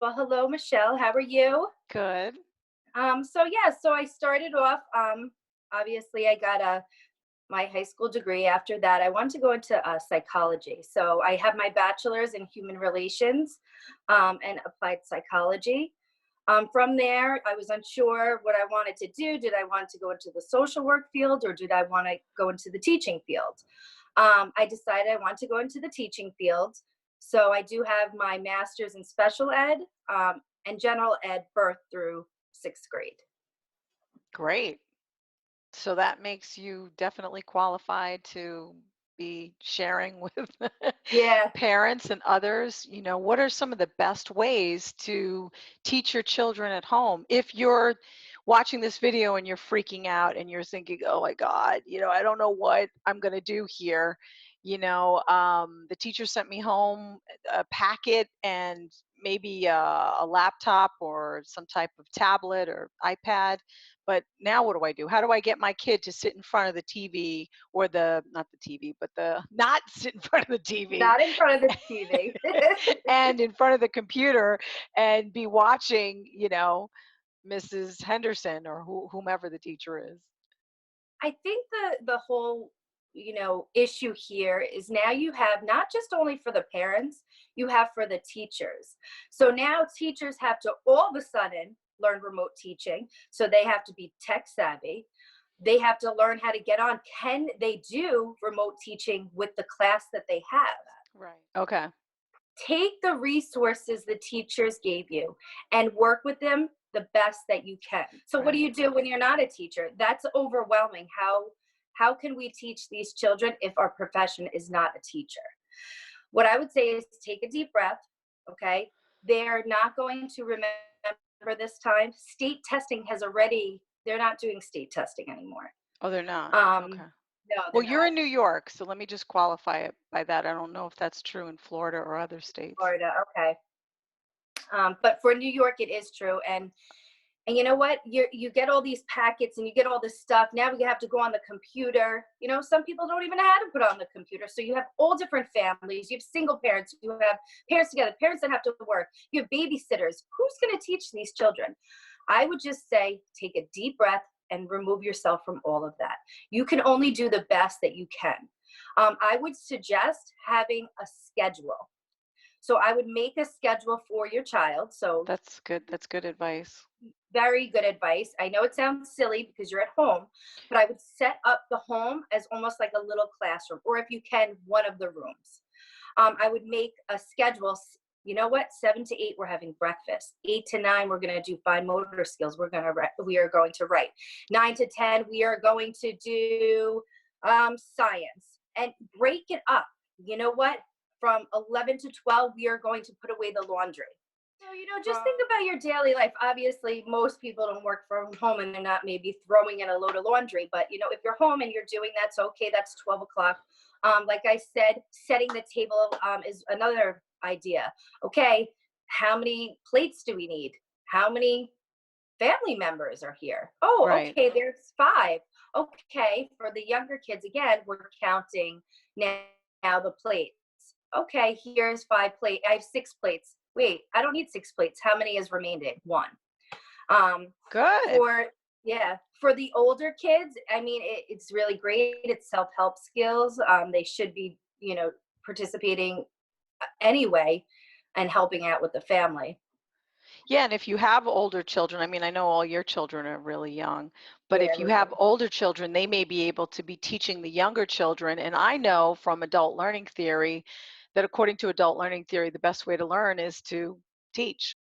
Well, hello, Michelle. How are you? Good. So I started off. Obviously, I got my high school degree. After that, I wanted to go into psychology. So I have my bachelor's in human relations and applied psychology. From there, I was unsure what I wanted to do. Did I want to go into the social work field or did I want to go into the teaching field? I decided I want to go into the teaching field. So I do have my master's in special ed and general ed birth through sixth grade. Great. So that makes you definitely qualified to be sharing with Yeah. parents and others. What are some of the best ways to teach your children at home? If you're watching this video and you're freaking out and you're thinking, oh my God, I don't know what I'm going to do here. The teacher sent me home a packet and maybe a laptop or some type of tablet or iPad. But now what do I do? How do I get my kid to sit in front of the TV or not the TV, but not sit in front of the TV Not in front of the TV. and in front of the computer and be watching, Mrs. Henderson or whomever the teacher is? I think the whole issue here is now you have not just only for the parents, you have for the teachers. So now teachers have to all of a sudden learn remote teaching. So they have to be tech savvy. They have to learn how to get on. Can they do remote teaching with the class that they have? Right. Okay. Take the resources the teachers gave you and work with them the best that you can. So what do Right. you do when you're not a teacher? That's overwhelming. How can we teach these children if our profession is not a teacher? What I would say is take a deep breath, okay? They're not going to remember this time. State testing has already, they're not doing state testing anymore. Oh, they're not. Um, Okay. no, Well, they're you're not. in New York, so let me just qualify it by that. I don't know if that's true in Florida or other states. Florida, okay. But for New York, it is true. And you know what? You get all these packets and you get all this stuff. Now we have to go on the computer. Some people don't even know how to put on the computer. So you have all different families. You have single parents. You have parents together, parents that have to work. You have babysitters. Who's going to teach these children? I would just say take a deep breath and remove yourself from all of that. You can only do the best that you can. I would suggest having a schedule. So I would make a schedule for your child. So That's good. That's good advice. very good advice. I know it sounds silly because you're at home, but I would set up the home as almost like a little classroom, or if you can, one of the rooms. I would make a schedule. You know what? 7 to 8, we're having breakfast. 8 to 9, we're going to do fine motor skills. We are going to write. 9 to 10, we are going to do science, and break it up. You know what? From 11 to 12, we are going to put away the laundry. So, just think about your daily life. Obviously, most people don't work from home and they're not maybe throwing in a load of laundry. But, if you're home and you're doing that, so okay, that's 12 o'clock. Like I said, setting the table is another idea. Okay, how many plates do we need? How many family members are here? Oh, Right. okay, there's 5. Okay, for the younger kids, again, we're counting now the plates. Okay, here's 5 plates. I have 6 plates. Wait, I don't need 6 plates. How many is remaining? 1. Um, Good. for the older kids, I mean, it's really great. It's self-help skills. They should be, participating anyway and helping out with the family. Yeah, and if you have older children, I mean, I know all your children are really young, but Yeah, if you have older children, they may be able to be teaching the younger children. And I know from adult learning theory that according to adult learning theory, the best way to learn is to teach.